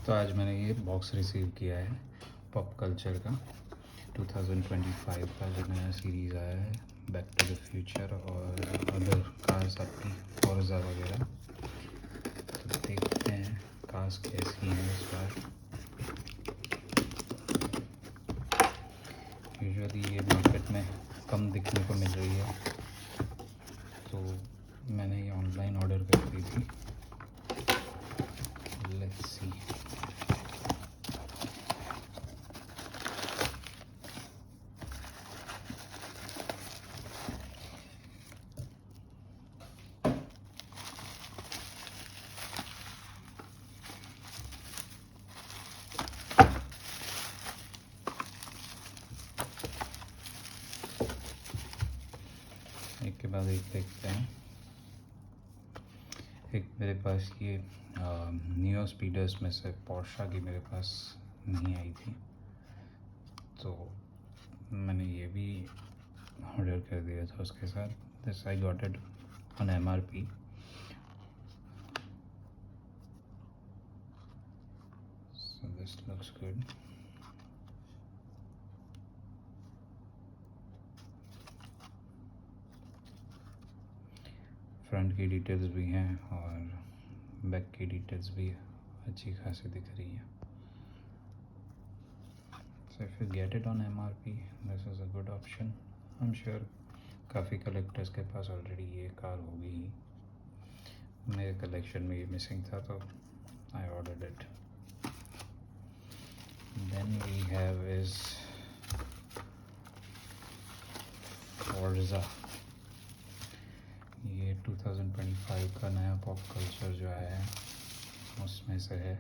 तो आज मैंने ये बॉक्स रिसीव किया है पॉप कल्चर का 2025 का जो नया सीरीज़ आया है बैक टू द फ्यूचर और अदर कार्स आपकी फॉर्जा वगैरह। तो देखते हैं कार्स कैसी हैं इस बार। यूजुअली ये मार्केट में कम दिखने को मिल रही है, तो मैंने ये ऑनलाइन ऑर्डर कर दी थी। Let's see. एक के बाद एक देखते हैं। एक मेरे पास ये नियो स्पीडर्स में से पोर्शा की मेरे पास नहीं आई थी, तो मैंने ये भी ऑर्डर कर दिया था उसके साथ। This I got it on MRP। So this looks good. Front की डिटेल्स भी हैं और बैक की डिटेल्स भी अच्छी खासी दिख रही है। So if you get it on MRP, this is a good option. I'm sure काफ़ी कलेक्टर्स के पास ऑलरेडी ये कार होगी ही। मेरे कलेक्शन में ये मिसिंग था तो I ordered it. Then we have is Forza। ये 2025 का नया पॉप कल्चर जो आया है उसमें से है।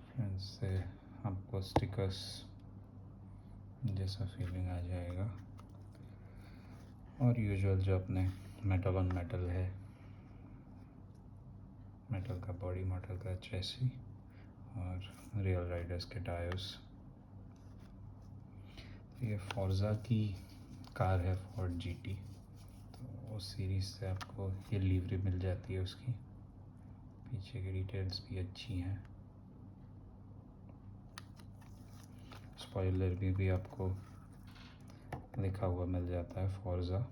फ्रेंड्स से आपको स्टिकर्स जैसा फीलिंग आ जाएगा और यूजुअल जो अपने मेटल ऑन मेटल है, मेटल का बॉडी, मेटल का चेसी और रियल राइडर्स के टायर्स। ये फोर्जा की कार है, फोर्ड GT। तो उस सीरीज़ से आपको ये लिवरी मिल जाती है उसकी। पीछे की डिटेल्स भी अच्छी हैं। स्पॉइलर भी आपको लिखा हुआ मिल जाता है Forza,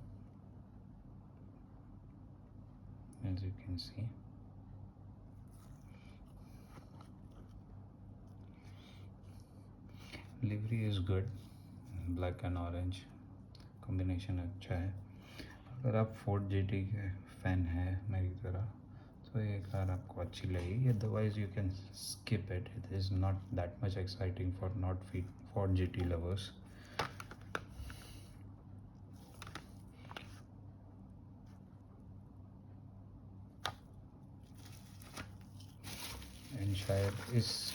as you can see. Livery is good, black and orange combination अच्छा है। अगर आप फोर्ड GT के फ़ैन हैं मेरी तरह तो ये कार आपको अच्छी लगेगी। Otherwise you can skip it. It is not that much exciting for not Ford GT lovers. And शायद इस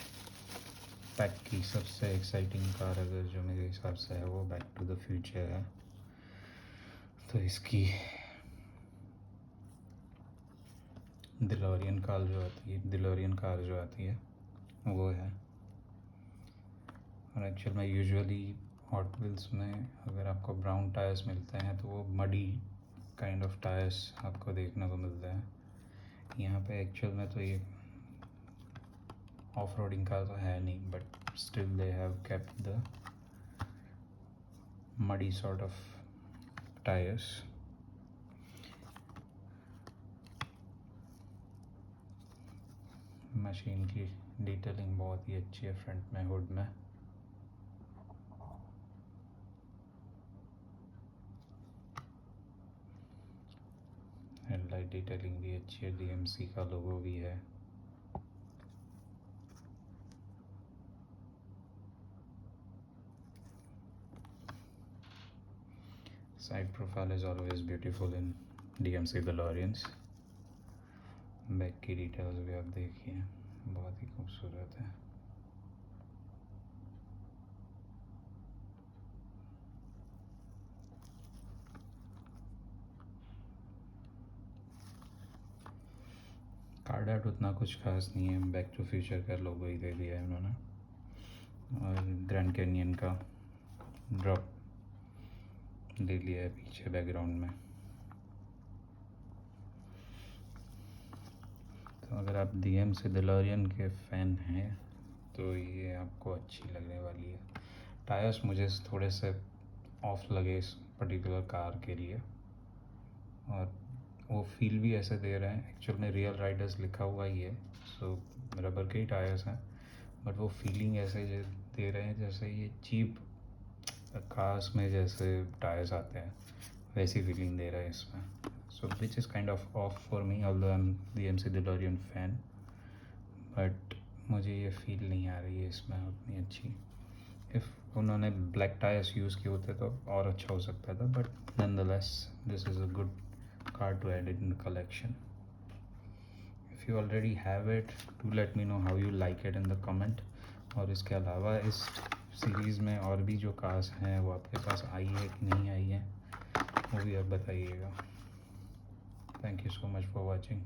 पैक की सबसे एक्साइटिंग कार अगर जो मेरे हिसाब से है वो बैक टू द फ्यूचर है। तो इसकी डिलोरियन कार जो आती है वो है। और एक्चुअल में यूजुअली हॉट व्हील्स में अगर आपको ब्राउन टायर्स मिलते हैं तो वो मडी काइंड ऑफ टायर्स आपको देखने को मिलते हैं। यहाँ पे एक्चुअल में तो ये ऑफ रोडिंग कार तो है नहीं, but still they have kept the muddy sort of tyres. Machine की डिटेलिंग बहुत ही अच्छी है फ्रंट में, हुड में। हेडलाइट डिटेलिंग भी अच्छी है, DMC का लोगो भी है। Side profile is always beautiful in DMC DeLoreans। Back की डिटेल्स भी आप देखिए, बहुत ही खूबसूरत है। कार्ड आर्ट उतना कुछ खास नहीं है, बैक टू फ्यूचर का लोगो ही दे दिया है उन्होंने। और ग्रैंड कैनियन का ड्रॉप ले लिया है पीछे बैकग्राउंड में। तो अगर आप DMC डिलोरियन के फ़ैन हैं तो ये आपको अच्छी लगने वाली है। टायर्स मुझे थोड़े से ऑफ लगे इस पर्टिकुलर कार के लिए, और वो फील भी ऐसे दे रहे हैं। एक्चुअल में रियल राइडर्स लिखा हुआ ही है, सो रबर के ही टायर्स हैं, बट वो फीलिंग ऐसे दे रहे हैं जैसे ये चीप कार्स में जैसे टायर्स आते हैं, वैसी फीलिंग दे रहा है इसमें। So which is kind of of for me, although I am DMC DeLorean fan, but मुझे ये फील नहीं आ रही है इसमें उतनी अच्छी। इफ़ उन्होंने ब्लैक टायर्स यूज़ किए होते तो और अच्छा हो सकता था, but nonetheless this is a good car to add it in the collection. If you already have it, do let me know how you like it in the comment. और इसके अलावा इस सीरीज़ में और भी जो कार्स हैं वो आपके पास आई है कि नहीं आई है, वो भी आप बताइएगा। Thank you so much for watching.